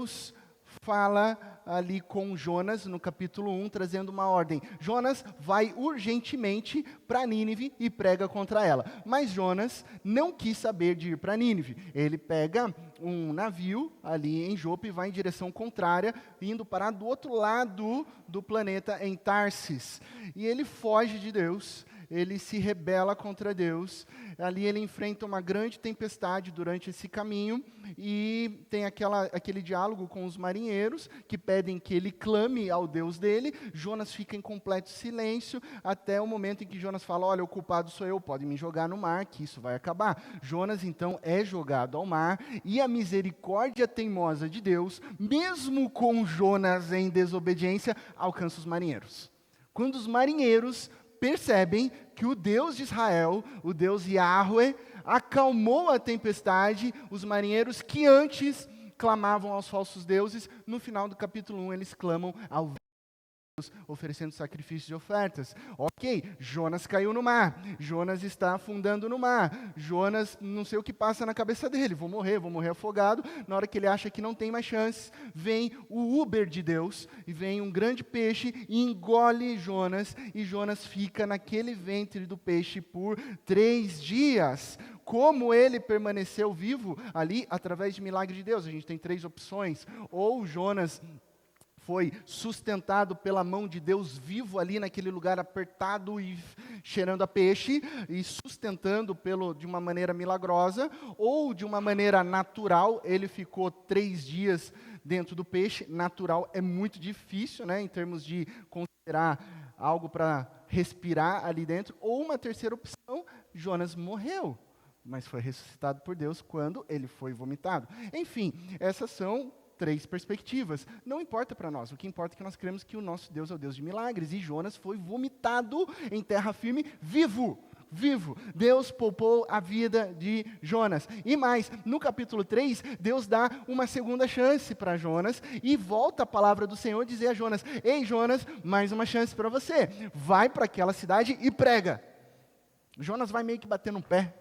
Deus fala ali com Jonas, no capítulo 1, trazendo uma ordem. Jonas vai urgentemente para Nínive e prega contra ela. Mas Jonas não quis saber de ir para Nínive. Ele pega um navio ali em Jope e vai em direção contrária, indo parar do outro lado do planeta, em Tarsis. E ele foge de Deus, ele se rebela contra Deus. Ali ele enfrenta uma grande tempestade durante esse caminho e tem aquele diálogo com os marinheiros que pedem que ele clame ao Deus dele. Jonas fica em completo silêncio até o momento em que Jonas fala: olha, o culpado sou eu, pode me jogar no mar que isso vai acabar. Jonas então é jogado ao mar e a misericórdia teimosa de Deus, mesmo com Jonas em desobediência, alcança os marinheiros. Quando os marinheiros percebem que o Deus de Israel, o Deus Yahweh, acalmou a tempestade, os marinheiros que antes clamavam aos falsos deuses, no final do capítulo 1 eles clamam ao Deus, oferecendo sacrifícios e ofertas. Ok, Jonas caiu no mar, Jonas está afundando no mar, Jonas, não sei o que passa na cabeça dele, vou morrer afogado. Na hora que ele acha que não tem mais chances, vem o Uber de Deus, e vem um grande peixe e engole Jonas, e Jonas fica naquele ventre do peixe por 3 dias. Como ele permaneceu vivo ali? Através de milagre de Deus. A gente tem 3 opções: ou Jonas foi sustentado pela mão de Deus vivo ali naquele lugar apertado e cheirando a peixe, e sustentando de uma maneira milagrosa, ou de uma maneira natural, ele ficou 3 dias dentro do peixe. Natural é muito difícil, né, em termos de considerar algo para respirar ali dentro. Ou uma terceira opção: Jonas morreu, mas foi ressuscitado por Deus quando ele foi vomitado. Enfim, essas são 3 perspectivas. Não importa para nós, o que importa é que nós cremos que o nosso Deus é o Deus de milagres, e Jonas foi vomitado em terra firme, vivo. Deus poupou a vida de Jonas. E mais, no capítulo 3, Deus dá uma segunda chance para Jonas, e volta a palavra do Senhor dizer a Jonas: ei Jonas, mais uma chance para você, vai para aquela cidade e prega. Jonas vai meio que batendo um pé: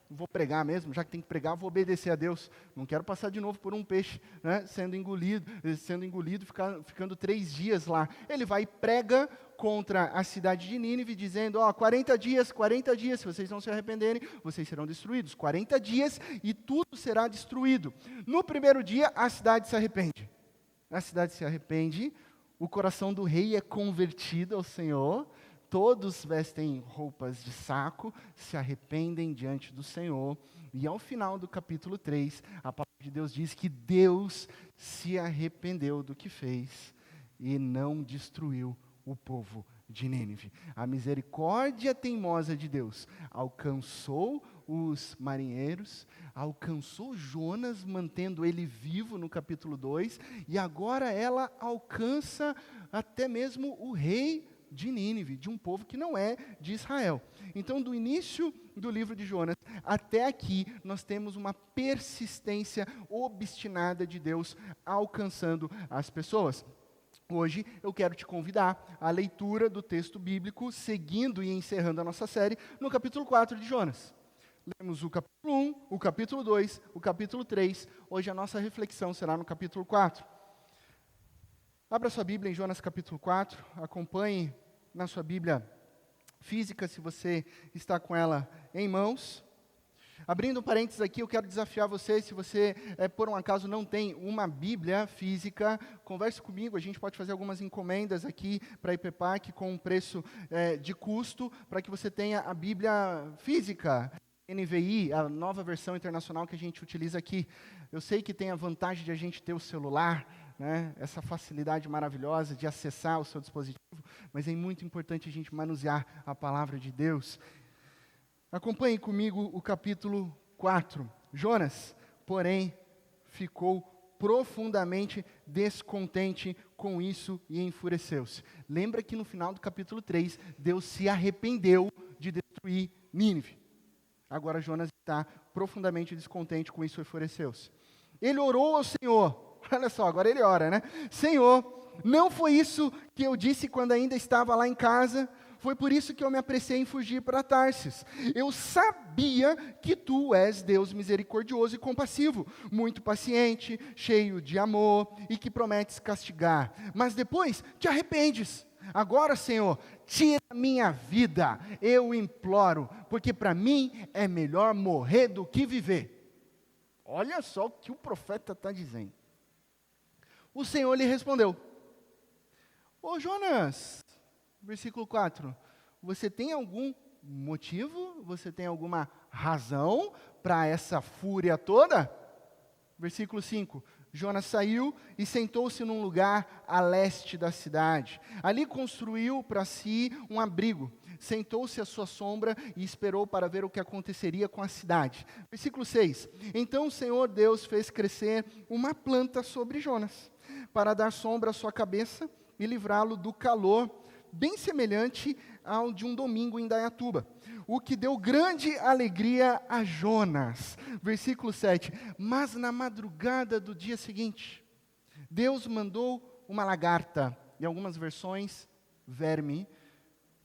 vou pregar mesmo, já que tem que pregar, vou obedecer a Deus. Não quero passar de novo por um peixe, né, sendo engolido, ficando 3 dias lá. Ele vai e prega contra a cidade de Nínive, dizendo: 40 dias, se vocês não se arrependerem, vocês serão destruídos. 40 dias e tudo será destruído. No primeiro dia, a cidade se arrepende. O coração do rei é convertido ao Senhor. Todos vestem roupas de saco, se arrependem diante do Senhor. E ao final do capítulo 3, a palavra de Deus diz que Deus se arrependeu do que fez e não destruiu o povo de Nínive. A misericórdia teimosa de Deus alcançou os marinheiros, alcançou Jonas, mantendo ele vivo no capítulo 2, e agora ela alcança até mesmo o rei de Nínive, de um povo que não é de Israel. Então, do início do livro de Jonas até aqui, nós temos uma persistência obstinada de Deus alcançando as pessoas. Hoje eu quero te convidar à leitura do texto bíblico, seguindo e encerrando a nossa série no capítulo 4 de Jonas. Lemos o capítulo 1, o capítulo 2, o capítulo 3. Hoje a nossa reflexão será no capítulo 4. Abra sua Bíblia em Jonas capítulo 4, acompanhe na sua Bíblia física, se você está com ela em mãos. Abrindo um parênteses aqui, eu quero desafiar você: se você, por um acaso, não tem uma Bíblia física, converse comigo, a gente pode fazer algumas encomendas aqui para a IPPAC com um preço de custo, para que você tenha a Bíblia física, NVI, a nova versão internacional que a gente utiliza aqui. Eu sei que tem a vantagem de a gente ter o celular, né, essa facilidade maravilhosa de acessar o seu dispositivo, mas é muito importante a gente manusear a palavra de Deus. Acompanhe comigo o capítulo 4. Jonas, porém, ficou profundamente descontente com isso e enfureceu-se. Lembra que no final do capítulo 3, Deus se arrependeu de destruir Nínive. Agora Jonas está profundamente descontente com isso e enfureceu-se. Ele orou ao Senhor. Olha só, agora ele ora, né? Senhor, não foi isso que eu disse quando ainda estava lá em casa? Foi por isso que eu me apressei em fugir para Tarsis. Eu sabia que tu és Deus misericordioso e compassivo, muito paciente, cheio de amor e que prometes castigar. Mas depois te arrependes. Agora, Senhor, tira minha vida, eu imploro, porque para mim é melhor morrer do que viver. Olha só o que o profeta está dizendo. O Senhor lhe respondeu: Ô Jonas, versículo 4, você tem algum motivo? Você tem alguma razão para essa fúria toda? Versículo 5, Jonas saiu e sentou-se num lugar a leste da cidade. Ali construiu para si um abrigo. Sentou-se à sua sombra e esperou para ver o que aconteceria com a cidade. Versículo 6, então o Senhor Deus fez crescer uma planta sobre Jonas, para dar sombra à sua cabeça e livrá-lo do calor, bem semelhante ao de um domingo em Indaiatuba, o que deu grande alegria a Jonas. Versículo 7, mas na madrugada do dia seguinte, Deus mandou uma lagarta, em algumas versões, verme,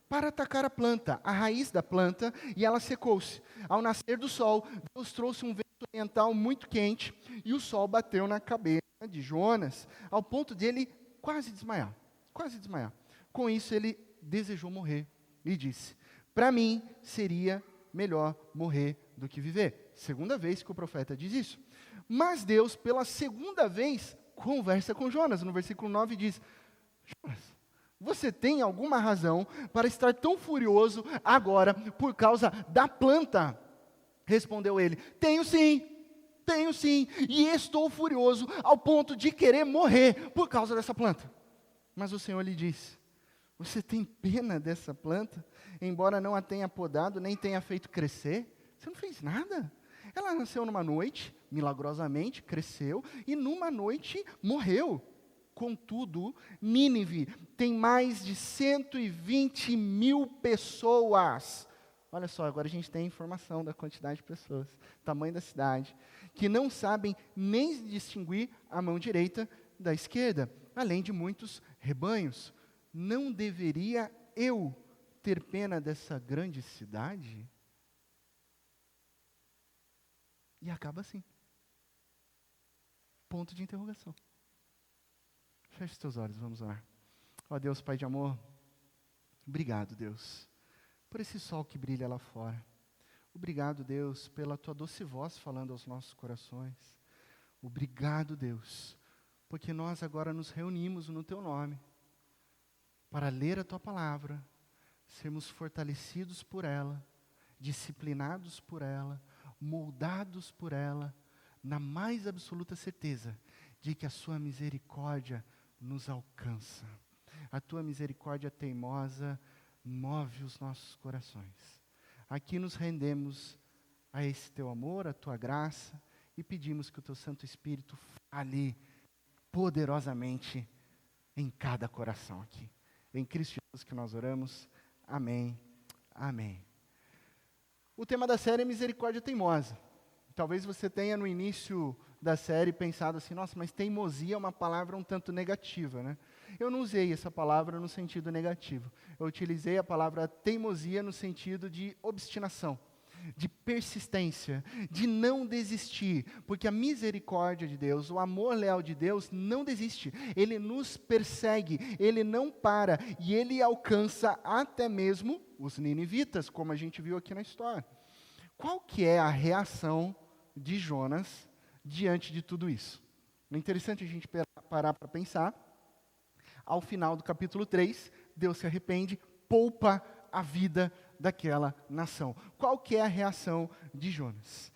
para atacar a planta, a raiz da planta, e ela secou-se. Ao nascer do sol, Deus trouxe um vento oriental muito quente, e o sol bateu na cabeça de Jonas, ao ponto de ele quase desmaiar. Com isso ele desejou morrer, e disse: para mim seria melhor morrer do que viver. Segunda vez que o profeta diz isso. Mas Deus, pela segunda vez, conversa com Jonas. No versículo 9 diz: Jonas, você tem alguma razão para estar tão furioso agora por causa da planta? Respondeu ele: tenho sim, e estou furioso ao ponto de querer morrer por causa dessa planta. Mas o Senhor lhe disse: você tem pena dessa planta, embora não a tenha podado, nem tenha feito crescer? Você não fez nada. Ela nasceu numa noite, milagrosamente, cresceu, e numa noite morreu. Contudo, Nínive tem mais de 120 mil pessoas. Olha só, agora a gente tem informação da quantidade de pessoas, tamanho da cidade, que não sabem nem distinguir a mão direita da esquerda, além de muitos rebanhos. Não deveria eu ter pena dessa grande cidade? E acaba assim. Ponto de interrogação. Feche os teus olhos, vamos orar. Ó Deus, Pai de amor, obrigado, Deus, por esse sol que brilha lá fora. Obrigado, Deus, pela tua doce voz falando aos nossos corações. Obrigado, Deus, porque nós agora nos reunimos no teu nome para ler a tua palavra, sermos fortalecidos por ela, disciplinados por ela, moldados por ela, na mais absoluta certeza de que a sua misericórdia nos alcança. A tua misericórdia teimosa move os nossos corações. Aqui nos rendemos a esse teu amor, a tua graça, e pedimos que o teu Santo Espírito fale poderosamente em cada coração aqui. Em Cristo Jesus que nós oramos. Amém. Amém. O tema da série é misericórdia teimosa. Talvez você tenha no início da série pensado assim: nossa, mas teimosia é uma palavra um tanto negativa, né? Eu não usei essa palavra no sentido negativo. Eu utilizei a palavra teimosia no sentido de obstinação, de persistência, de não desistir, porque a misericórdia de Deus, o amor leal de Deus não desiste. Ele nos persegue, ele não para, e ele alcança até mesmo os ninivitas, como a gente viu aqui na história. Qual que é a reação de Jonas diante de tudo isso? É interessante a gente parar para pensar. Ao final do capítulo 3, Deus se arrepende, poupa a vida daquela nação. Qual que é a reação de Jonas?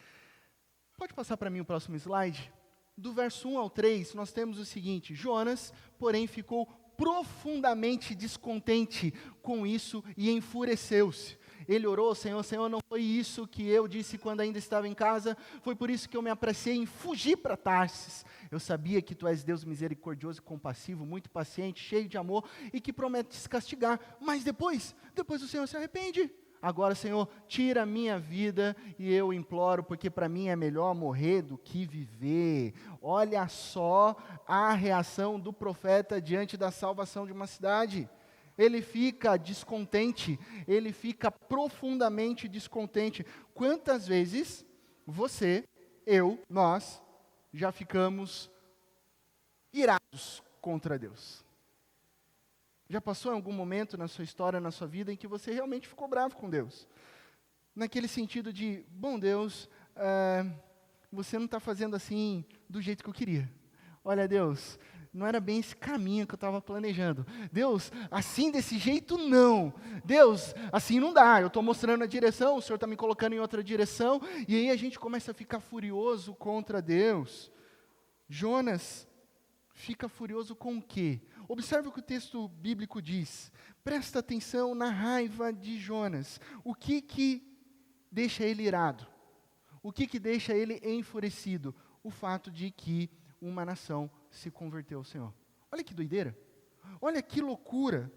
Pode passar para mim o próximo slide? Do verso 1 ao 3, nós temos o seguinte: Jonas, porém, ficou profundamente descontente com isso e enfureceu-se. Ele orou: Senhor, não foi isso que eu disse quando ainda estava em casa, foi por isso que eu me apressei em fugir para Tarsis. Eu sabia que tu és Deus misericordioso e compassivo, muito paciente, cheio de amor e que prometes castigar, mas depois o Senhor se arrepende. Agora, Senhor, tira a minha vida e eu imploro, porque para mim é melhor morrer do que viver. Olha só a reação do profeta diante da salvação de uma cidade. ele fica descontente, ele fica profundamente descontente. Quantas vezes você, eu, nós, já ficamos irados contra Deus? Já passou em algum momento na sua história, na sua vida, em que você realmente ficou bravo com Deus? Naquele sentido de, bom Deus, você não está fazendo assim do jeito que eu queria. Olha Deus, não era bem esse caminho que eu estava planejando. Deus, assim desse jeito não. Deus, assim não dá. Eu estou mostrando a direção, o Senhor está me colocando em outra direção. E aí a gente começa a ficar furioso contra Deus. Jonas fica furioso com o quê? Observe o que o texto bíblico diz. Presta atenção na raiva de Jonas. O que deixa ele irado? O que deixa ele enfurecido? O fato de que uma nação se converteu ao Senhor. Olha que doideira. Olha que loucura.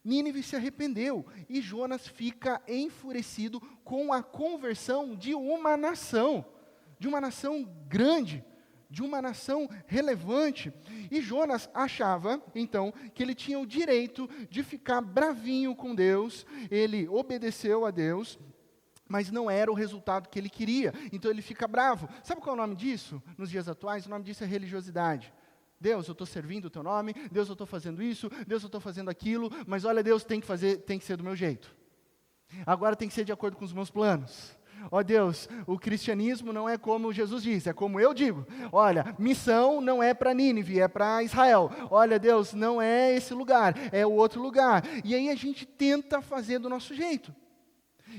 Nínive se arrependeu e Jonas fica enfurecido com a conversão de uma nação grande, de uma nação relevante. E Jonas achava, então, que ele tinha o direito de ficar bravinho com Deus. Ele obedeceu a Deus, mas não era o resultado que ele queria. Então ele fica bravo. Sabe qual é o nome disso nos dias atuais? O nome disso é religiosidade. Deus, eu estou servindo o teu nome. Deus, eu estou fazendo isso. Deus, eu estou fazendo aquilo. Mas olha, Deus, tem que ser do meu jeito. Agora tem que ser de acordo com os meus planos. Ó Deus, o cristianismo não é como Jesus diz, é como eu digo. Olha, missão não é para Nínive, é para Israel. Olha Deus, não é esse lugar, é o outro lugar. E aí a gente tenta fazer do nosso jeito.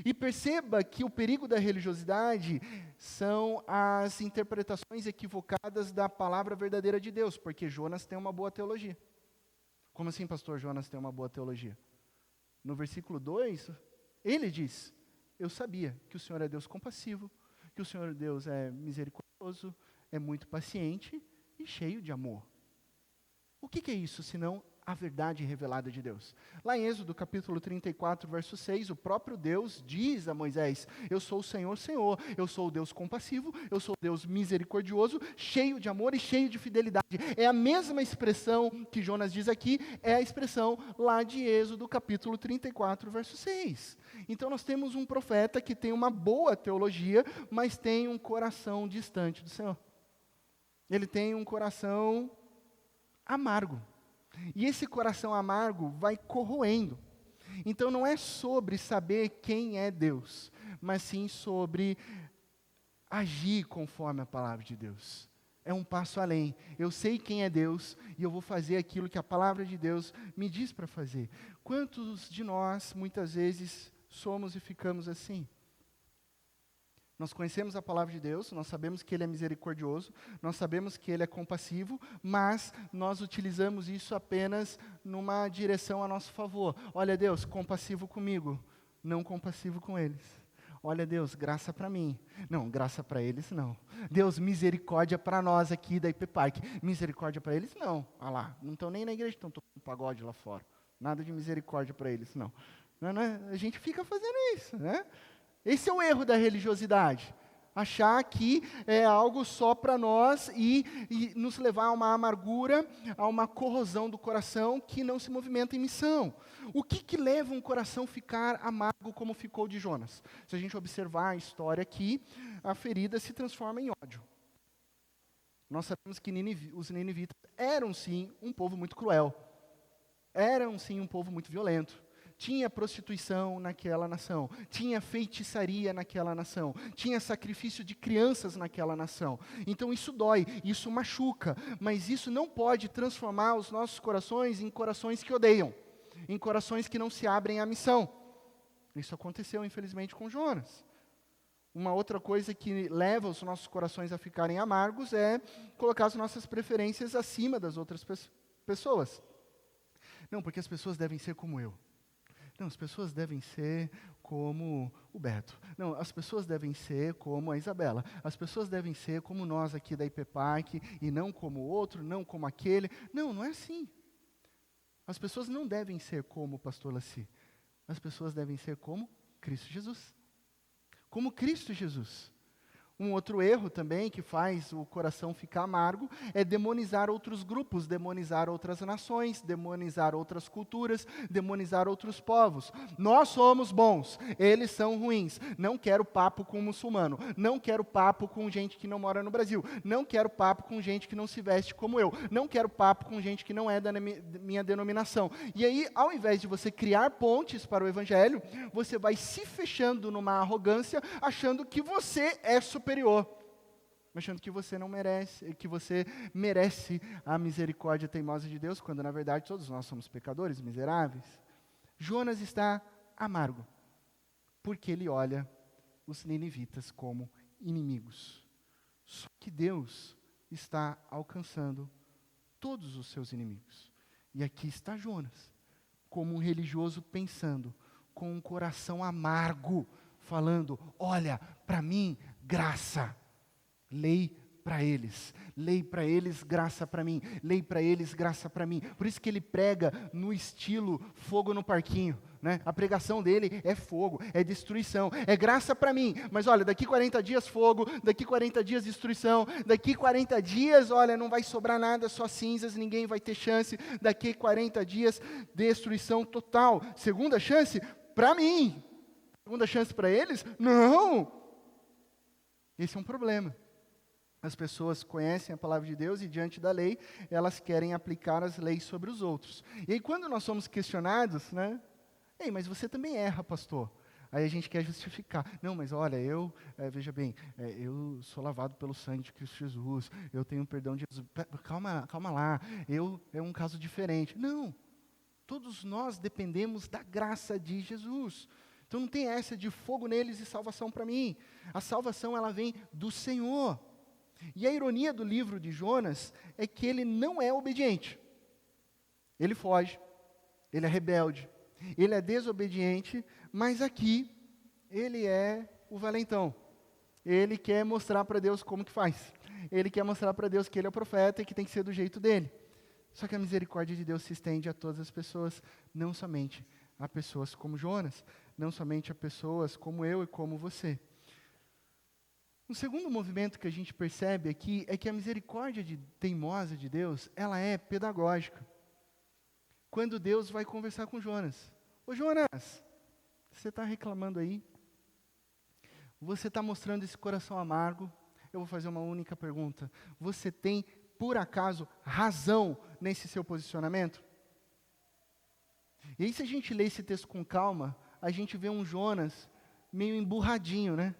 E perceba que o perigo da religiosidade são as interpretações equivocadas da palavra verdadeira de Deus, porque Jonas tem uma boa teologia. Como assim, pastor, Jonas tem uma boa teologia? No versículo 2, ele diz, eu sabia que o Senhor é Deus compassivo, que o Senhor Deus é misericordioso, é muito paciente e cheio de amor. O que é isso, senão a verdade revelada de Deus? Lá em Êxodo capítulo 34, verso 6, o próprio Deus diz a Moisés, eu sou o Senhor, Senhor, eu sou o Deus compassivo, eu sou o Deus misericordioso, cheio de amor e cheio de fidelidade. É a mesma expressão que Jonas diz aqui, é a expressão lá de Êxodo capítulo 34, verso 6. Então nós temos um profeta que tem uma boa teologia, mas tem um coração distante do Senhor. Ele tem um coração amargo. E esse coração amargo vai corroendo. Então não é sobre saber quem é Deus, mas sim sobre agir conforme a palavra de Deus. É um passo além. Eu sei quem é Deus e eu vou fazer aquilo que a palavra de Deus me diz para fazer. Quantos de nós, muitas vezes, somos e ficamos assim? Nós conhecemos a palavra de Deus, nós sabemos que Ele é misericordioso, nós sabemos que Ele é compassivo, mas nós utilizamos isso apenas numa direção a nosso favor. Olha Deus, compassivo comigo, não compassivo com eles. Olha Deus, graça para mim. Não, graça para eles não. Deus, misericórdia para nós aqui da IP Park. Misericórdia para eles não. Olha lá, não estão nem na igreja, estão tocando pagode lá fora. Nada de misericórdia para eles, não. A gente fica fazendo isso, né? Esse é o erro da religiosidade. Achar que é algo só para nós e nos levar a uma amargura, a uma corrosão do coração que não se movimenta em missão. O que leva um coração a ficar amargo como ficou de Jonas? Se a gente observar a história aqui, a ferida se transforma em ódio. Nós sabemos que os ninivitas eram sim um povo muito cruel. Eram sim um povo muito violento. Tinha prostituição naquela nação, tinha feitiçaria naquela nação, tinha sacrifício de crianças naquela nação. Então isso dói, isso machuca, mas isso não pode transformar os nossos corações em corações que odeiam, em corações que não se abrem à missão. Isso aconteceu, infelizmente, com Jonas. Uma outra coisa que leva os nossos corações a ficarem amargos é colocar as nossas preferências acima das outras pessoas. Não, porque as pessoas devem ser como eu. Não, as pessoas devem ser como o Beto. Não, as pessoas devem ser como a Isabela. As pessoas devem ser como nós aqui da IP Park, e não como o outro, não como aquele. Não, não é assim. As pessoas não devem ser como o pastor Laci. As pessoas devem ser como Cristo Jesus. Como Cristo Jesus. Um outro erro também que faz o coração ficar amargo é demonizar outros grupos, demonizar outras nações, demonizar outras culturas, demonizar outros povos. Nós somos bons, eles são ruins. Não quero papo com muçulmano, não quero papo com gente que não mora no Brasil, não quero papo com gente que não se veste como eu, não quero papo com gente que não é da minha denominação. E aí, ao invés de você criar pontes para o evangelho, você vai se fechando numa arrogância, achando que você é superior, achando que você não merece, que você merece a misericórdia teimosa de Deus, quando na verdade todos nós somos pecadores, miseráveis. Jonas está amargo, porque ele olha os ninivitas como inimigos. Só que Deus está alcançando todos os seus inimigos. E aqui está Jonas, como um religioso pensando, com um coração amargo, falando: olha, para mim, graça, lei para eles, graça para mim, lei para eles, graça para mim. Por isso que ele prega no estilo fogo no parquinho, né? A pregação dele é fogo, é destruição, é graça para mim, mas olha, daqui 40 dias fogo, daqui 40 dias destruição, daqui 40 dias, olha, não vai sobrar nada, só cinzas, ninguém vai ter chance, daqui 40 dias, destruição total. Segunda chance para mim, segunda chance para eles? Não! Esse é um problema. As pessoas conhecem a palavra de Deus e, diante da lei, elas querem aplicar as leis sobre os outros. E aí, quando nós somos questionados, né? Ei, mas você também erra, pastor. Aí a gente quer justificar. Não, mas olha, veja bem, eu sou lavado pelo sangue de Cristo Jesus, eu tenho perdão de Jesus. Calma lá, é um caso diferente. Não, todos nós dependemos da graça de Jesus. Então não tem essa de fogo neles e salvação para mim. A salvação, ela vem do Senhor. E a ironia do livro de Jonas é que ele não é obediente. Ele foge, ele é rebelde, ele é desobediente, mas aqui ele é o valentão. Ele quer mostrar para Deus como que faz. Ele quer mostrar para Deus que ele é o profeta e que tem que ser do jeito dele. Só que a misericórdia de Deus se estende a todas as pessoas, não somente a pessoas como Jonas, não somente a pessoas como eu e como você. Um segundo movimento que a gente percebe aqui é que a misericórdia teimosa de Deus, ela é pedagógica. Quando Deus vai conversar com Jonas. Ô Jonas, você está reclamando aí? Você está mostrando esse coração amargo? Eu vou fazer uma única pergunta. Você tem, por acaso, razão nesse seu posicionamento? E aí, se a gente lê esse texto com calma, a gente vê um Jonas meio emburradinho, né?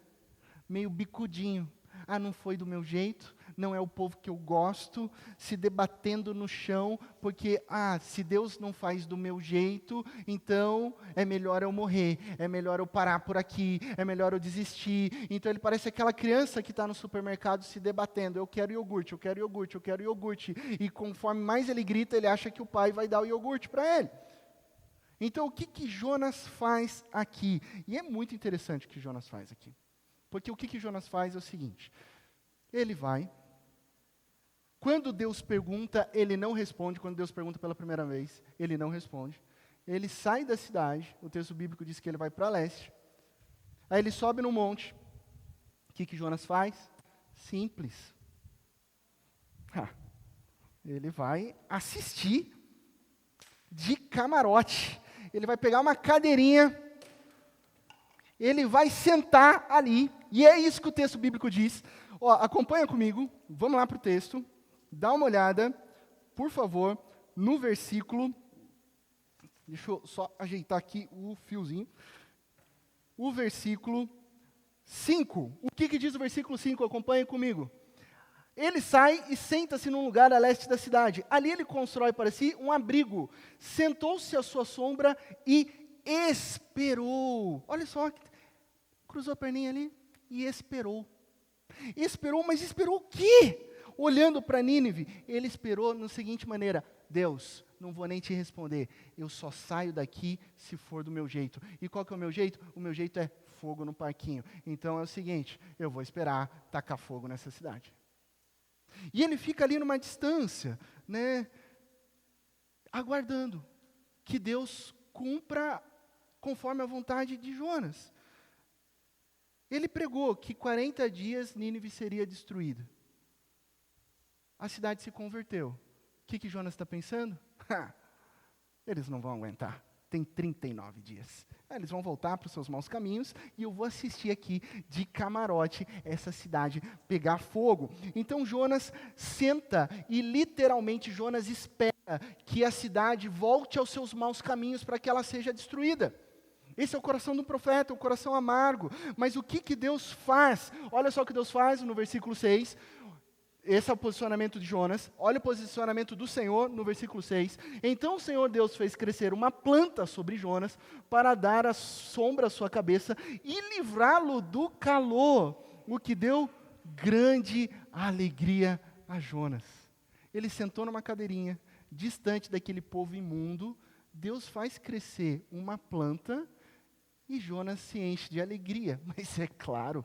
Meio bicudinho. Ah, não foi do meu jeito, não é o povo que eu gosto, se debatendo no chão, porque, se Deus não faz do meu jeito, então é melhor eu morrer, é melhor eu parar por aqui, é melhor eu desistir. Então ele parece aquela criança que está no supermercado se debatendo: eu quero iogurte, eu quero iogurte, eu quero iogurte. E conforme mais ele grita, ele acha que o pai vai dar o iogurte para ele. Então o que Jonas faz aqui? E é muito interessante o que Jonas faz aqui. Porque o que Jonas faz é o seguinte: ele vai, quando Deus pergunta, ele não responde. Quando Deus pergunta pela primeira vez, ele não responde. Ele sai da cidade, o texto bíblico diz que ele vai para leste, aí ele sobe no monte. O que Jonas faz? Simples. Ele vai assistir de camarote. Ele vai pegar uma cadeirinha, ele vai sentar ali, e é isso que o texto bíblico diz. Acompanha comigo, vamos lá para o texto, dá uma olhada, por favor, no versículo, deixa eu só ajeitar aqui o fiozinho, o versículo 5. O que diz o versículo 5? Acompanha comigo. Ele sai e senta-se num lugar a leste da cidade. Ali ele constrói para si um abrigo, sentou-se à sua sombra e esperou. Olha só, cruzou a perninha ali e esperou. Esperou, mas esperou o quê? Olhando para Nínive, ele esperou na seguinte maneira: Deus, não vou nem te responder, eu só saio daqui se for do meu jeito. E qual que é o meu jeito? O meu jeito é fogo no parquinho. Então é o seguinte, eu vou esperar tacar fogo nessa cidade. E ele fica ali numa distância, né, aguardando que Deus cumpra conforme a vontade de Jonas. Ele pregou que 40 dias Nínive seria destruída. A cidade se converteu. O que Jonas está pensando? Eles não vão aguentar. Tem 39 dias. Eles vão voltar para os seus maus caminhos e eu vou assistir aqui de camarote essa cidade pegar fogo. Então Jonas senta e literalmente Jonas espera que a cidade volte aos seus maus caminhos para que ela seja destruída. Esse é o coração do profeta, o coração amargo. Mas o que Deus faz? Olha só o que Deus faz no versículo 6. Esse é o posicionamento de Jonas. Olha o posicionamento do Senhor no versículo 6. Então o Senhor Deus fez crescer uma planta sobre Jonas para dar a sombra à sua cabeça e livrá-lo do calor, o que deu grande alegria a Jonas. Ele sentou numa cadeirinha, distante daquele povo imundo. Deus faz crescer uma planta e Jonas se enche de alegria. Mas é claro,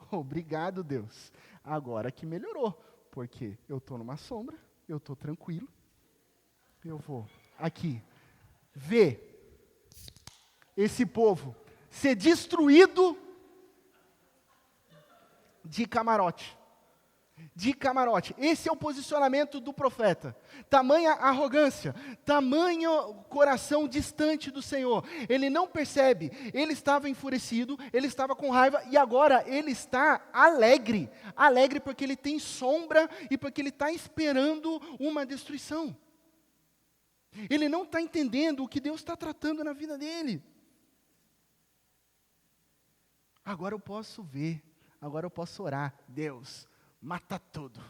obrigado Deus. Agora que melhorou, porque eu estou numa sombra, eu estou tranquilo, eu vou aqui ver esse povo ser destruído de camarote. De camarote. Esse é o posicionamento do profeta. Tamanha arrogância, tamanho coração distante do Senhor. Ele não percebe, ele estava enfurecido, ele estava com raiva e agora ele está alegre. Alegre porque ele tem sombra e porque ele está esperando uma destruição. Ele não está entendendo o que Deus está tratando na vida dele. Agora eu posso ver, agora eu posso orar. Deus, mata tudo.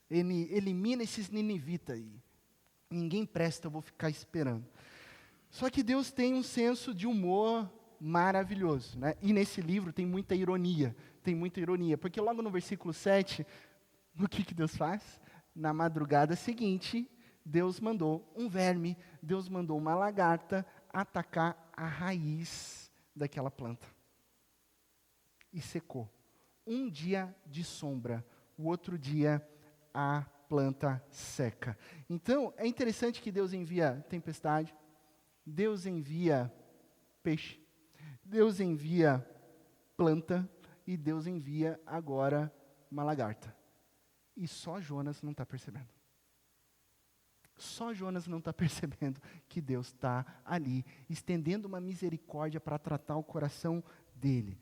Elimina esses ninivitas aí. Ninguém presta, eu vou ficar esperando. Só que Deus tem um senso de humor maravilhoso, né? E nesse livro tem muita ironia. Porque logo no versículo 7, o que Deus faz? Na madrugada seguinte, Deus mandou um verme, Deus mandou uma lagarta atacar a raiz daquela planta. E secou. Um dia de sombra, o outro dia a planta seca. Então, é interessante que Deus envia tempestade, Deus envia peixe, Deus envia planta e Deus envia agora uma lagarta. E só Jonas não está percebendo. Só Jonas não está percebendo que Deus está ali, estendendo uma misericórdia para tratar o coração dele.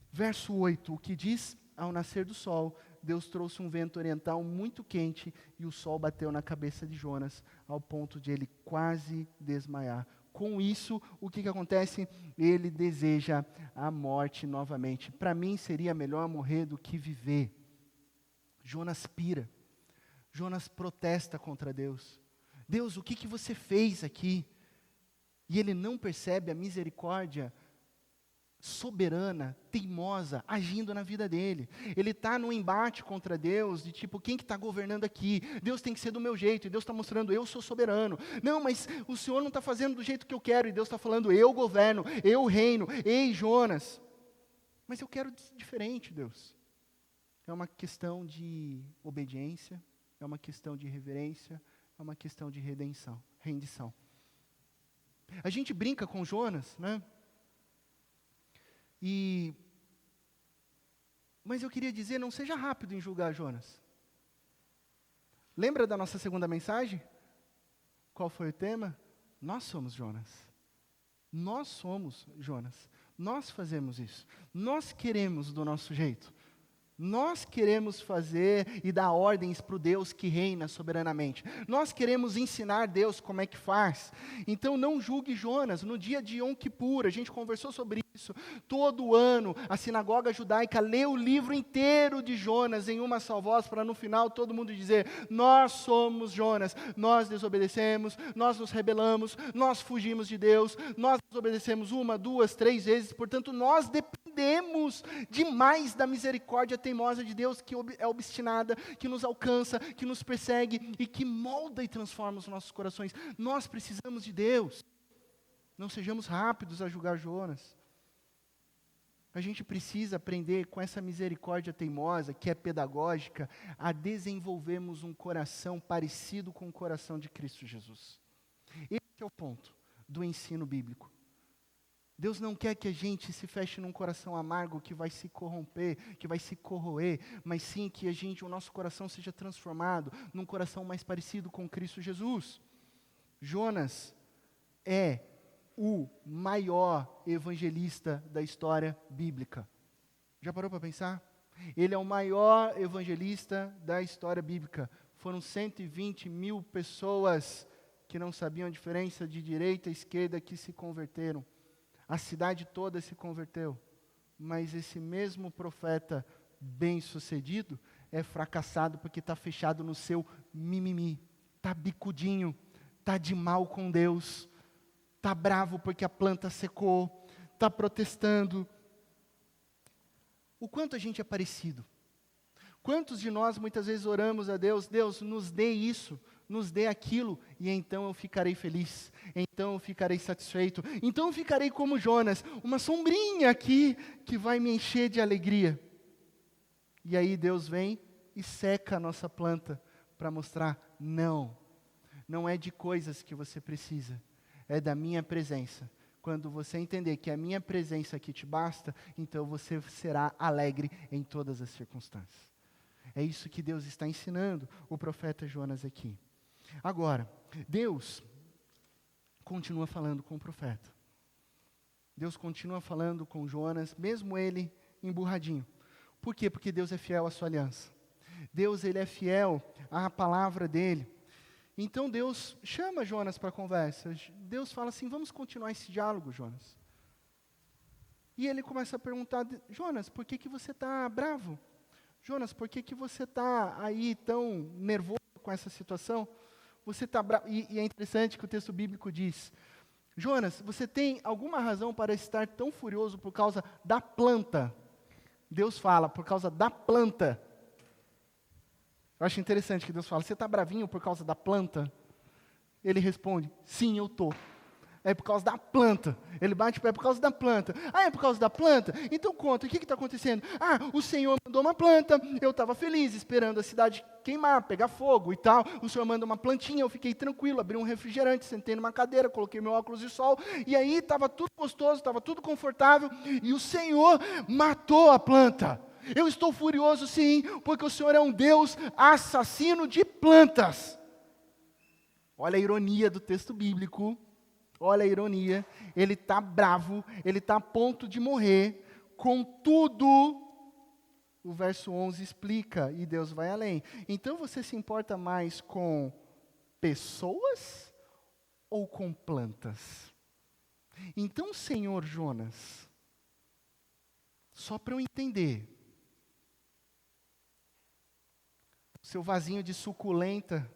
Verso 8, o que diz? Ao nascer do sol, Deus trouxe um vento oriental muito quente e o sol bateu na cabeça de Jonas, ao ponto de ele quase desmaiar. Com isso, o que acontece? Ele deseja a morte novamente. Para mim, seria melhor morrer do que viver. Jonas pira. Jonas protesta contra Deus. Deus, o que você fez aqui? E ele não percebe a misericórdia soberana, teimosa, agindo na vida dele. Ele está num embate contra Deus, de tipo, quem que está governando aqui? Deus tem que ser do meu jeito, e Deus está mostrando, eu sou soberano. Não, mas o Senhor não está fazendo do jeito que eu quero, e Deus está falando, eu governo, eu reino. Ei, Jonas, mas eu quero diferente, Deus. É uma questão de obediência, é uma questão de reverência, é uma questão de rendição. A gente brinca com Jonas, né? Mas eu queria dizer, não seja rápido em julgar Jonas. Lembra da nossa segunda mensagem? Qual foi o tema? Nós somos Jonas. Nós somos Jonas. Nós fazemos isso. Nós queremos do nosso jeito. Nós queremos fazer e dar ordens para o Deus que reina soberanamente. Nós queremos ensinar Deus como é que faz. Então não julgue Jonas. No dia de Yom Kippur, a gente conversou sobre isso. Todo ano, a sinagoga judaica lê o livro inteiro de Jonas em uma só voz, para no final todo mundo dizer, nós somos Jonas, nós desobedecemos, nós nos rebelamos, nós fugimos de Deus, nós desobedecemos 1, 2, 3 vezes, portanto nós dependemos demais da misericórdia teimosa de Deus, que é obstinada, que nos alcança, que nos persegue e que molda e transforma os nossos corações. Nós precisamos de Deus. Não sejamos rápidos a julgar Jonas. A gente precisa aprender com essa misericórdia teimosa, que é pedagógica, a desenvolvermos um coração parecido com o coração de Cristo Jesus. Esse é o ponto do ensino bíblico. Deus não quer que a gente se feche num coração amargo que vai se corromper, que vai se corroer, mas sim que o nosso coração seja transformado num coração mais parecido com Cristo Jesus. Jonas é o maior evangelista da história bíblica. Já parou para pensar? Ele é o maior evangelista da história bíblica. Foram 120 mil pessoas que não sabiam a diferença de direita e esquerda que se converteram. A cidade toda se converteu. Mas esse mesmo profeta bem-sucedido é fracassado porque está fechado no seu mimimi. Está bicudinho, está de mal com Deus, está bravo porque a planta secou, está protestando. O quanto a gente é parecido. Quantos de nós muitas vezes oramos a Deus, Deus, nos dê isso, nos dê aquilo, e então eu ficarei feliz, então eu ficarei satisfeito, então eu ficarei como Jonas, uma sombrinha aqui que vai me encher de alegria. E aí Deus vem e seca a nossa planta para mostrar, não é de coisas que você precisa, é da minha presença. Quando você entender que a minha presença aqui te basta, então você será alegre em todas as circunstâncias. É isso que Deus está ensinando o profeta Jonas aqui. Agora, Deus continua falando com o profeta. Deus continua falando com Jonas, mesmo ele emburradinho. Por quê? Porque Deus é fiel à sua aliança. Deus, ele é fiel à palavra dele. Então Deus chama Jonas para a conversa. Deus fala assim, vamos continuar esse diálogo, Jonas. E ele começa a perguntar, Jonas, por que você está bravo? Jonas, por que você está aí tão nervoso com essa situação? Você está bravo. E é interessante que o texto bíblico diz, Jonas, você tem alguma razão para estar tão furioso por causa da planta? Deus fala, por causa da planta. Eu acho interessante que Deus fala, você está bravinho por causa da planta? Ele responde, sim, eu estou. É por causa da planta. Ele bate o pé por causa da planta. Ah, é por causa da planta? Então conta, o que está acontecendo? Ah, o Senhor mandou uma planta, eu estava feliz, esperando a cidade queimar, pegar fogo e tal. O Senhor manda uma plantinha, eu fiquei tranquilo, abri um refrigerante, sentei numa cadeira, coloquei meu óculos de sol, e aí estava tudo gostoso, estava tudo confortável, e o Senhor matou a planta. Eu estou furioso sim, porque o Senhor é um Deus assassino de plantas. Olha a ironia do texto bíblico. Olha a ironia, ele está bravo, ele está a ponto de morrer, contudo, o verso 11 explica, e Deus vai além. Então você se importa mais com pessoas ou com plantas? Então, Senhor Jonas, só para eu entender, seu vasinho de suculenta,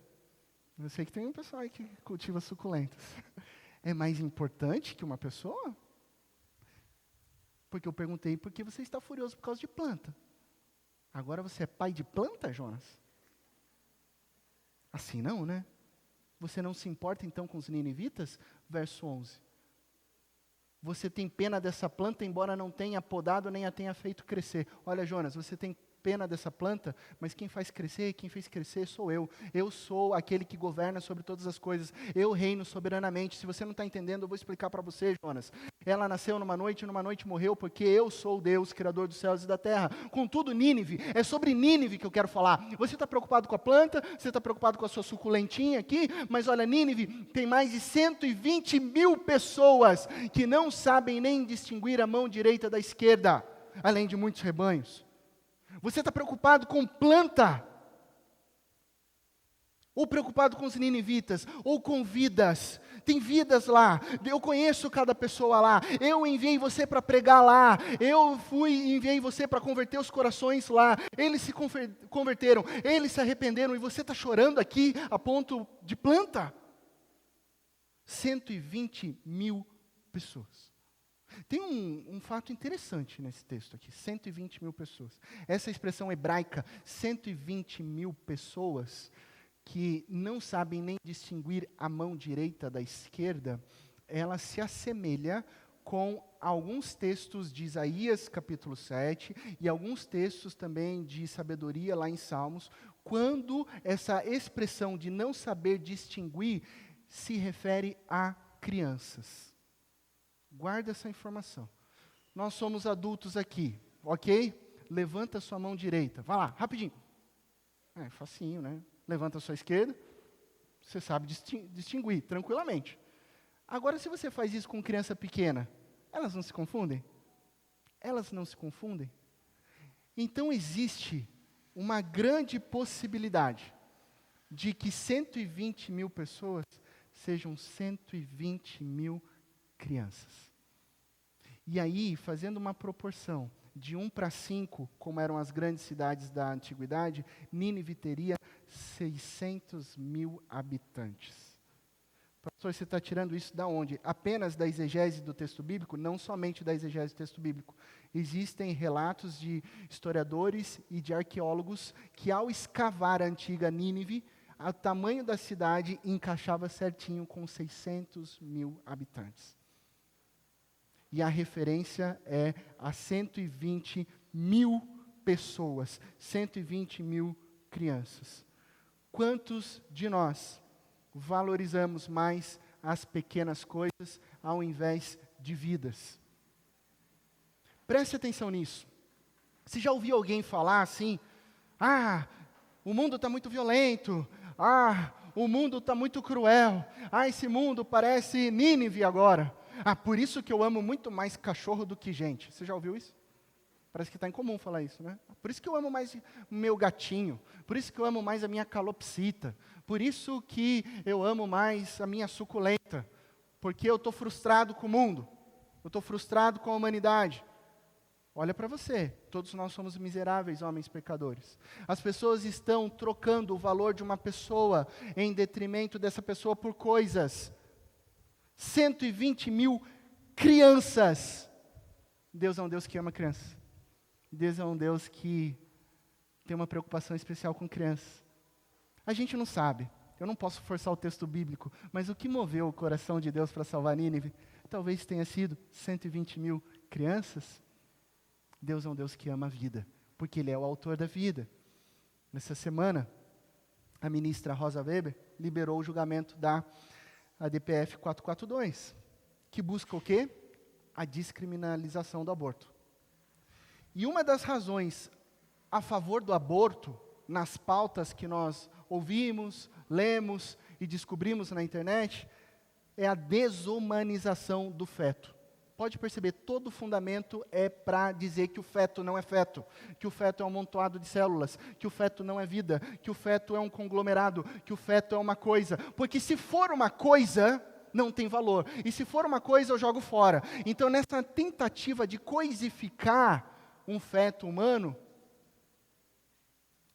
eu sei que tem um pessoal aí que cultiva suculentas, é mais importante que uma pessoa? Porque eu perguntei, por que você está furioso por causa de planta? Agora você é pai de planta, Jonas? Assim não, né? Você não se importa então com os ninivitas? Verso 11. Você tem pena dessa planta, embora não tenha podado nem a tenha feito crescer. Olha, Jonas, você tem pena dessa planta, mas quem fez crescer sou eu. Eu sou aquele que governa sobre todas as coisas. Eu reino soberanamente. Se você não está entendendo, eu vou explicar para você, Jonas. Ela nasceu numa noite e numa noite morreu, porque eu sou o Deus, Criador dos céus e da terra. Contudo, Nínive, é sobre Nínive que eu quero falar. Você está preocupado com a planta, você está preocupado com a sua suculentinha aqui, mas olha, Nínive tem mais de 120 mil pessoas que não sabem nem distinguir a mão direita da esquerda, além de muitos rebanhos. Você está preocupado com planta? Ou preocupado com os ninivitas? Ou com vidas? Tem vidas lá. Eu conheço cada pessoa lá. Eu enviei você para pregar lá. Eu enviei você para converter os corações lá. Eles se converteram. Eles se arrependeram. E você está chorando aqui a ponto de planta? 120 mil pessoas. Tem um fato interessante nesse texto aqui, 120 mil pessoas. Essa expressão hebraica, 120 mil pessoas, que não sabem nem distinguir a mão direita da esquerda, ela se assemelha com alguns textos de Isaías capítulo 7 e alguns textos também de sabedoria lá em Salmos, quando essa expressão de não saber distinguir se refere a crianças. Guarda essa informação. Nós somos adultos aqui, ok? Levanta a sua mão direita. Vai lá, rapidinho. É facinho, né? Levanta a sua esquerda. Você sabe distinguir tranquilamente. Agora, se você faz isso com criança pequena, elas não se confundem? Elas não se confundem? Então, existe uma grande possibilidade de que 120 mil pessoas sejam 120 mil crianças. E aí, fazendo uma proporção de 1 para 5, como eram as grandes cidades da antiguidade, Nínive teria 600 mil habitantes. Pastor, você está tirando isso da onde? Apenas da exegese do texto bíblico? Não somente da exegese do texto bíblico. Existem relatos de historiadores e de arqueólogos que, ao escavar a antiga Nínive, o tamanho da cidade encaixava certinho com 600 mil habitantes. E a referência é a 120 mil pessoas, 120 mil crianças. Quantos de nós valorizamos mais as pequenas coisas ao invés de vidas? Preste atenção nisso. Você já ouviu alguém falar assim: o mundo está muito violento, o mundo está muito cruel, esse mundo parece Nínive agora. Por isso que eu amo muito mais cachorro do que gente. Você já ouviu isso? Parece que está em comum falar isso, né? Por isso que eu amo mais o meu gatinho. Por isso que eu amo mais a minha calopsita. Por isso que eu amo mais a minha suculenta. Porque eu estou frustrado com o mundo. Eu estou frustrado com a humanidade. Olha para você. Todos nós somos miseráveis homens pecadores. As pessoas estão trocando o valor de uma pessoa em detrimento dessa pessoa por coisas. 120 mil crianças. Deus é um Deus que ama crianças. Deus é um Deus que tem uma preocupação especial com crianças. A gente não sabe. Eu não posso forçar o texto bíblico. Mas o que moveu o coração de Deus para salvar Nínive? Talvez tenha sido 120 mil crianças. Deus é um Deus que ama a vida. Porque Ele é o autor da vida. Nessa semana, a ministra Rosa Weber liberou o julgamento da ADPF 442, que busca o quê? A descriminalização do aborto. E uma das razões a favor do aborto, nas pautas que nós ouvimos, lemos e descobrimos na internet, é a desumanização do feto. Pode perceber, todo o fundamento é para dizer que o feto não é feto, que o feto é um amontoado de células, que o feto não é vida, que o feto é um conglomerado, que o feto é uma coisa. Porque se for uma coisa, não tem valor. E se for uma coisa, eu jogo fora. Então, nessa tentativa de coisificar um feto humano,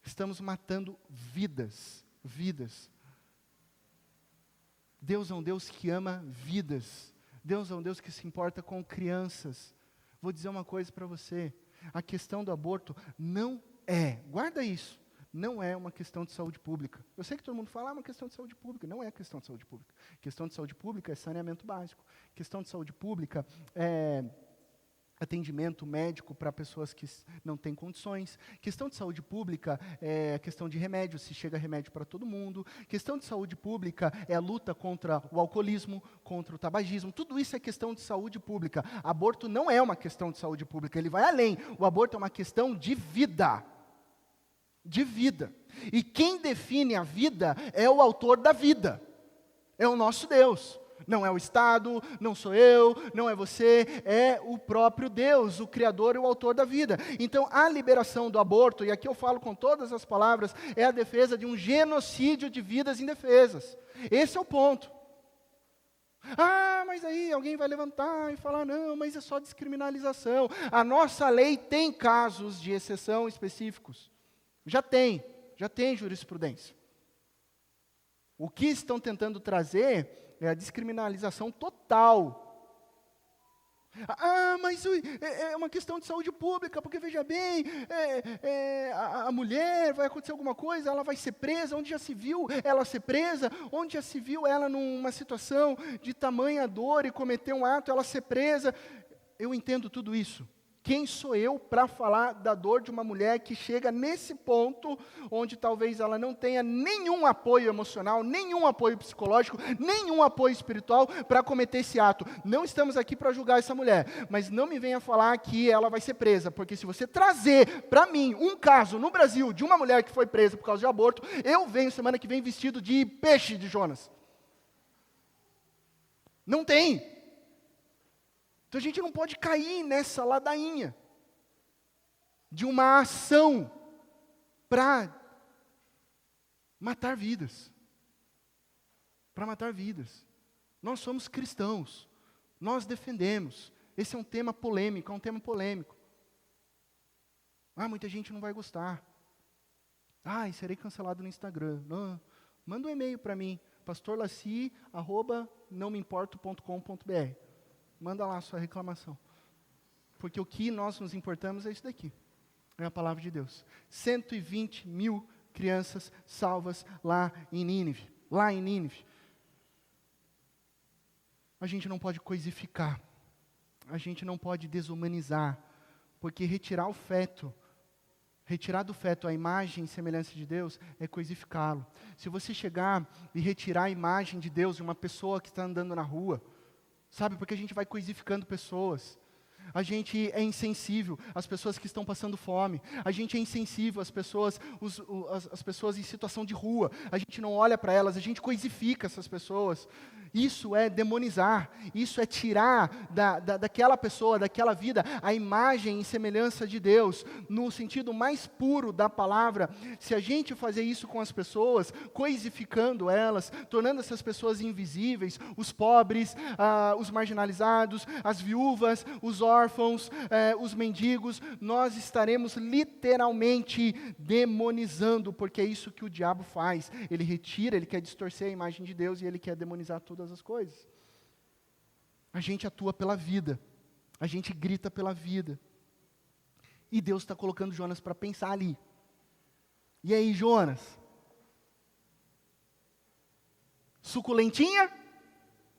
estamos matando vidas. Deus é um Deus que ama vidas. Deus é um Deus que se importa com crianças. Vou dizer uma coisa para você. A questão do aborto não guarda isso, não é uma questão de saúde pública. Eu sei que todo mundo fala, é uma questão de saúde pública. Não é questão de saúde pública. Questão de saúde pública é saneamento básico. Questão de saúde pública é atendimento médico para pessoas que não têm condições. Questão de saúde pública é questão de remédio, se chega remédio para todo mundo. Questão de saúde pública é a luta contra o alcoolismo, contra o tabagismo. Tudo isso é questão de saúde pública. Aborto não é uma questão de saúde pública, ele vai além. O aborto é uma questão de vida. De vida. E quem define a vida é o autor da vida. É o nosso Deus. Não é o Estado, não sou eu, não é você, é o próprio Deus, o Criador e o autor da vida. Então, a liberação do aborto, e aqui eu falo com todas as palavras, é a defesa de um genocídio de vidas indefesas. Esse é o ponto. Mas aí alguém vai levantar e falar, não, mas é só descriminalização. A nossa lei tem casos de exceção específicos. Já tem jurisprudência. O que estão tentando trazer é a descriminalização total. Mas é uma questão de saúde pública, porque veja bem, a mulher, vai acontecer alguma coisa, ela vai ser presa, onde já se viu ela ser presa, onde já se viu ela numa situação de tamanha dor e cometer um ato, ela ser presa. Eu entendo tudo isso. Quem sou eu para falar da dor de uma mulher que chega nesse ponto, onde talvez ela não tenha nenhum apoio emocional, nenhum apoio psicológico, nenhum apoio espiritual para cometer esse ato? Não estamos aqui para julgar essa mulher, mas não me venha falar que ela vai ser presa, porque se você trazer para mim um caso no Brasil de uma mulher que foi presa por causa de aborto, eu venho semana que vem vestido de peixe de Jonas. Não tem. Então a gente não pode cair nessa ladainha de uma ação para matar vidas. Para matar vidas. Nós somos cristãos. Nós defendemos. Esse é um tema polêmico, muita gente não vai gostar. Serei cancelado no Instagram. Não. Manda um e-mail para mim, pastorlaci@nãomeimporto.com.br. Manda lá a sua reclamação. Porque o que nós nos importamos é isso daqui. É a palavra de Deus. 120 mil crianças salvas lá em Nínive. A gente não pode coisificar. A gente não pode desumanizar. Porque retirar do feto a imagem e semelhança de Deus é coisificá-lo. Se você chegar e retirar a imagem de Deus de uma pessoa que está andando na rua, sabe, porque a gente vai coisificando pessoas. A gente é insensível às pessoas que estão passando fome. A gente é insensível às pessoas, as pessoas em situação de rua. A gente não olha para elas, a gente coisifica essas pessoas. Isso é demonizar, isso é tirar daquela pessoa, daquela vida, a imagem e semelhança de Deus, no sentido mais puro da palavra. Se a gente fazer isso com as pessoas, coisificando elas, tornando essas pessoas invisíveis, os pobres, os marginalizados, as viúvas, os órfãos, os mendigos, nós estaremos literalmente demonizando, porque é isso que o diabo faz. Ele retira, ele quer distorcer a imagem de Deus e ele quer demonizar todas as coisas. A gente atua pela vida, a gente grita pela vida. E Deus está colocando Jonas para pensar ali. E aí, Jonas? Suculentinha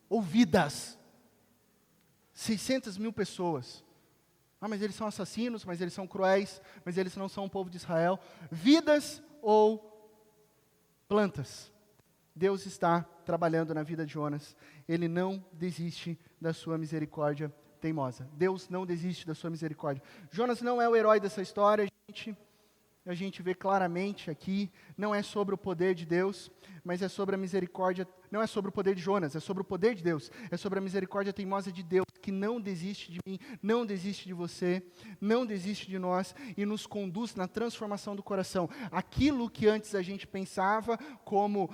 ou vidas? 600 mil pessoas. Mas eles são assassinos, mas eles são cruéis, mas eles não são o povo de Israel. Vidas ou plantas? Deus está trabalhando na vida de Jonas. Ele não desiste da sua misericórdia teimosa. Deus não desiste da sua misericórdia. Jonas não é o herói dessa história, a gente vê claramente aqui, não é sobre o poder de Deus, mas é sobre a misericórdia, não é sobre o poder de Jonas, é sobre o poder de Deus, é sobre a misericórdia teimosa de Deus, que não desiste de mim, não desiste de você, não desiste de nós, e nos conduz na transformação do coração. Aquilo que antes a gente pensava como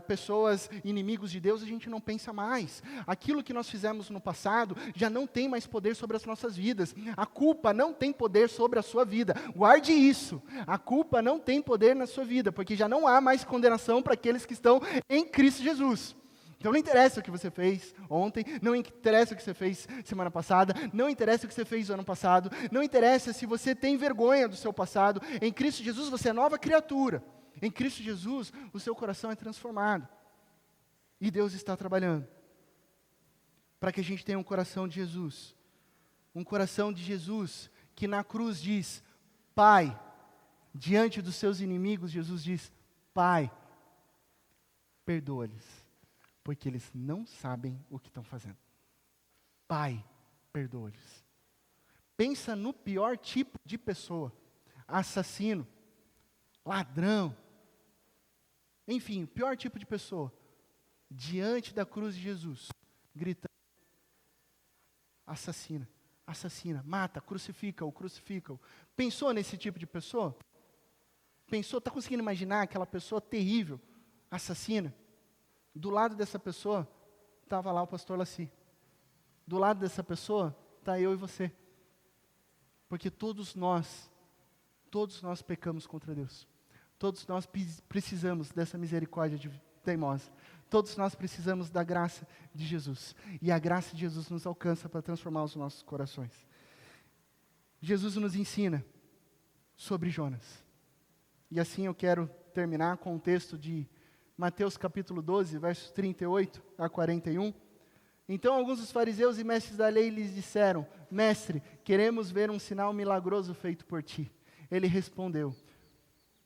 pessoas inimigos de Deus, a gente não pensa mais. Aquilo que nós fizemos no passado, já não tem mais poder sobre as nossas vidas. A culpa não tem poder sobre a sua vida. Guarde isso. A culpa não tem poder na sua vida, porque já não há mais condenação para aqueles que estão em Cristo Jesus. Então não interessa o que você fez ontem, não interessa o que você fez semana passada, não interessa o que você fez ano passado, não interessa se você tem vergonha do seu passado. Em Cristo Jesus você é nova criatura. Em Cristo Jesus o seu coração é transformado. E Deus está trabalhando para que a gente tenha um coração de Jesus. Um coração de Jesus que na cruz diz: Pai. Diante dos seus inimigos, Jesus diz: Pai, perdoa-lhes, porque eles não sabem o que estão fazendo. Pai, perdoa-lhes. Pensa no pior tipo de pessoa: assassino, ladrão, enfim, o pior tipo de pessoa, diante da cruz de Jesus, gritando: assassina, mata, crucifica-o. Pensou nesse tipo de pessoa? Está conseguindo imaginar aquela pessoa terrível, assassina? Do lado dessa pessoa, estava lá o pastor Laci. Do lado dessa pessoa, está eu e você. Porque todos nós pecamos contra Deus. Todos nós precisamos dessa misericórdia teimosa. Todos nós precisamos da graça de Jesus. E a graça de Jesus nos alcança para transformar os nossos corações. Jesus nos ensina sobre Jonas. E assim eu quero terminar com o texto de Mateus capítulo 12, versos 38 a 41, Então alguns dos fariseus e mestres da lei lhes disseram: Mestre, queremos ver um sinal milagroso feito por ti. Ele respondeu: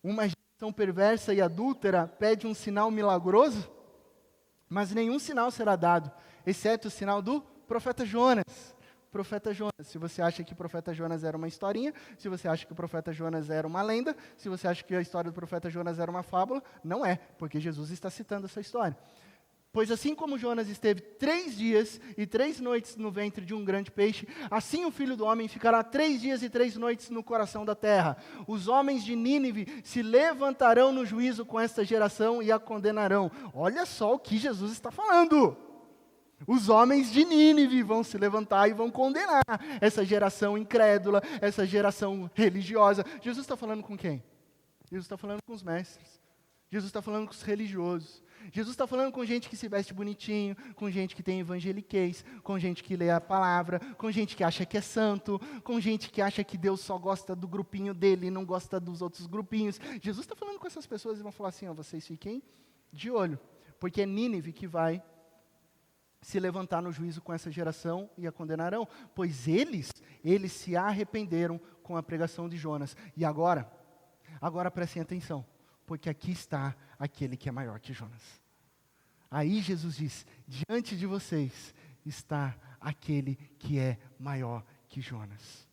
Uma geração perversa e adúltera pede um sinal milagroso? Mas nenhum sinal será dado, exceto o sinal do profeta Jonas. Profeta Jonas. Se você acha que o profeta Jonas era uma historinha, se você acha que o profeta Jonas era uma lenda, se você acha que a história do profeta Jonas era uma fábula, não é, porque Jesus está citando essa história. Pois assim como Jonas esteve 3 dias e 3 noites no ventre de um grande peixe, assim o Filho do Homem ficará 3 dias e 3 noites no coração da terra. Os homens de Nínive se levantarão no juízo com esta geração e a condenarão. Olha só o que Jesus está falando. Os homens de Nínive vão se levantar e vão condenar essa geração incrédula, essa geração religiosa. Jesus está falando com quem? Jesus está falando com os mestres. Jesus está falando com os religiosos. Jesus está falando com gente que se veste bonitinho, com gente que tem evangeliquez, com gente que lê a palavra, com gente que acha que é santo, com gente que acha que Deus só gosta do grupinho dele e não gosta dos outros grupinhos. Jesus está falando com essas pessoas e vão falar assim, ó, vocês fiquem de olho, porque é Nínive que vai se levantar no juízo com essa geração e a condenarão, pois eles se arrependeram com a pregação de Jonas. E agora prestem atenção, porque aqui está aquele que é maior que Jonas. Aí Jesus diz, diante de vocês está aquele que é maior que Jonas.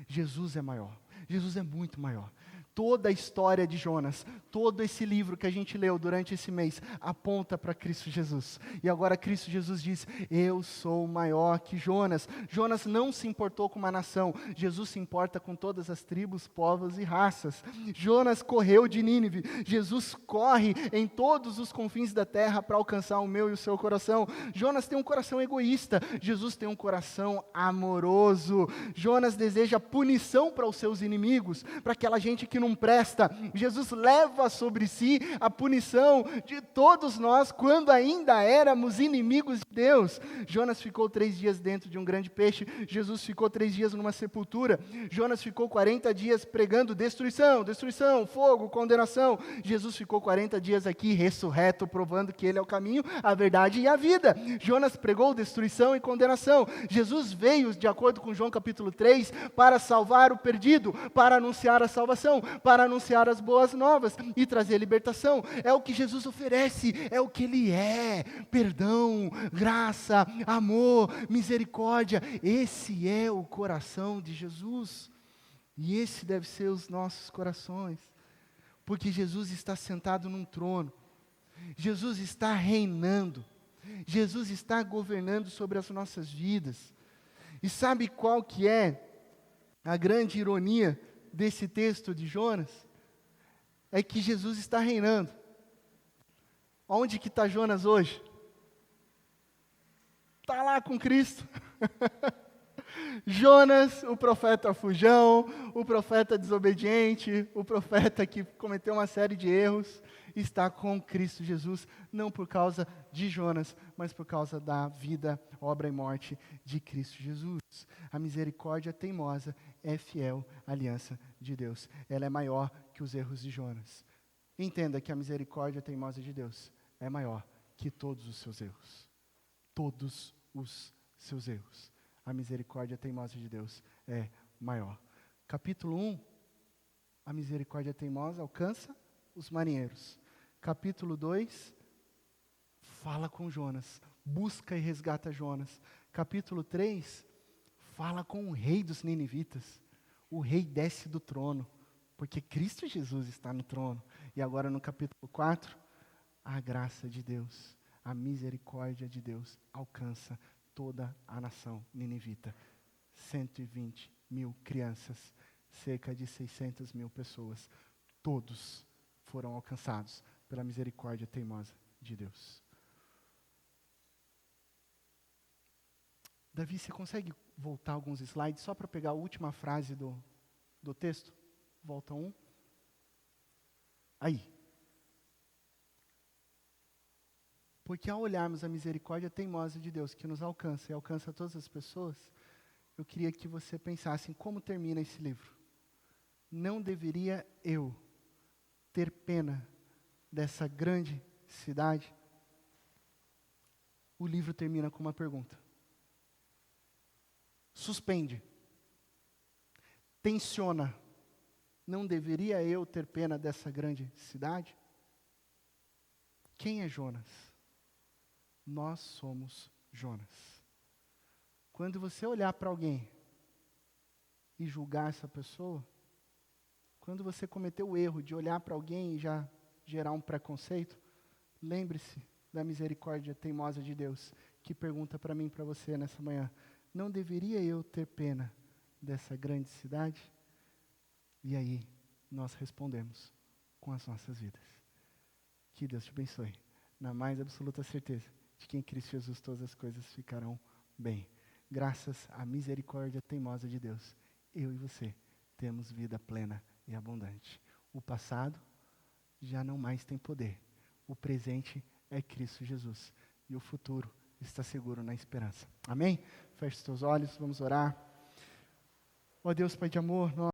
Jesus é maior, Jesus é muito maior. Toda a história de Jonas, todo esse livro que a gente leu durante esse mês, aponta para Cristo Jesus. E agora Cristo Jesus diz, eu sou maior que Jonas. Jonas não se importou com uma nação, Jesus se importa com todas as tribos, povos e raças. Jonas correu de Nínive, Jesus corre em todos os confins da terra para alcançar o meu e o seu coração. Jonas tem um coração egoísta, Jesus tem um coração amoroso. Jonas deseja punição para os seus inimigos, para aquela gente que não presta. Jesus leva sobre si a punição de todos nós quando ainda éramos inimigos de Deus. Jonas ficou 3 dias dentro de um grande peixe, Jesus ficou 3 dias numa sepultura, Jonas ficou 40 dias pregando destruição, destruição, fogo, condenação. Jesus ficou 40 dias aqui ressurreto, provando que Ele é o caminho, a verdade e a vida. Jonas pregou destruição e condenação. Jesus veio, de acordo com João capítulo 3, para salvar o perdido, para anunciar a salvação, para anunciar as boas novas e trazer libertação. É o que Jesus oferece, é o que Ele é: perdão, graça, amor, misericórdia. Esse é o coração de Jesus, e esse deve ser os nossos corações, porque Jesus está sentado num trono, Jesus está reinando, Jesus está governando sobre as nossas vidas. E sabe qual que é a grande ironia desse texto de Jonas? É que Jesus está reinando. Onde que está Jonas hoje? Está lá com Cristo. Jonas, o profeta fujão, o profeta desobediente, o profeta que cometeu uma série de erros, está com Cristo Jesus, não por causa de Jonas, mas por causa da vida, obra e morte de Cristo Jesus. A misericórdia teimosa é fiel à aliança de Deus. Ela é maior que os erros de Jonas. Entenda que a misericórdia teimosa de Deus é maior que todos os seus erros. Todos os seus erros. A misericórdia teimosa de Deus é maior. Capítulo 1, a misericórdia teimosa alcança os marinheiros. Capítulo 2, fala com Jonas, busca e resgata Jonas. Capítulo 3, fala com o rei dos ninivitas. O rei desce do trono, porque Cristo Jesus está no trono. E agora no capítulo 4, a graça de Deus, a misericórdia de Deus alcança toda a nação ninivita. 120 mil crianças, cerca de 600 mil pessoas, todos foram alcançados pela misericórdia teimosa de Deus. Davi, você consegue voltar alguns slides só para pegar a última frase do texto? Volta 1. Aí. Porque ao olharmos a misericórdia teimosa de Deus que nos alcança e alcança todas as pessoas, eu queria que você pensasse em como termina esse livro. Não deveria eu ter pena dessa grande cidade? o livro termina com uma pergunta. Suspende. Tensiona. Não deveria eu ter pena dessa grande cidade? Quem é Jonas? Nós somos Jonas. Quando você olhar para alguém e julgar essa pessoa, quando você cometer o erro de olhar para alguém e já gerar um preconceito, lembre-se da misericórdia teimosa de Deus, que pergunta para mim e para você nessa manhã: não deveria eu ter pena dessa grande cidade? E aí, nós respondemos com as nossas vidas. Que Deus te abençoe, na mais absoluta certeza de que em Cristo Jesus todas as coisas ficarão bem. Graças à misericórdia teimosa de Deus, eu e você temos vida plena e abundante. O passado já não mais tem poder. O presente é Cristo Jesus. E o futuro está seguro na esperança. Amém? Feche os teus olhos, vamos orar. Ó Deus, Pai de amor, nós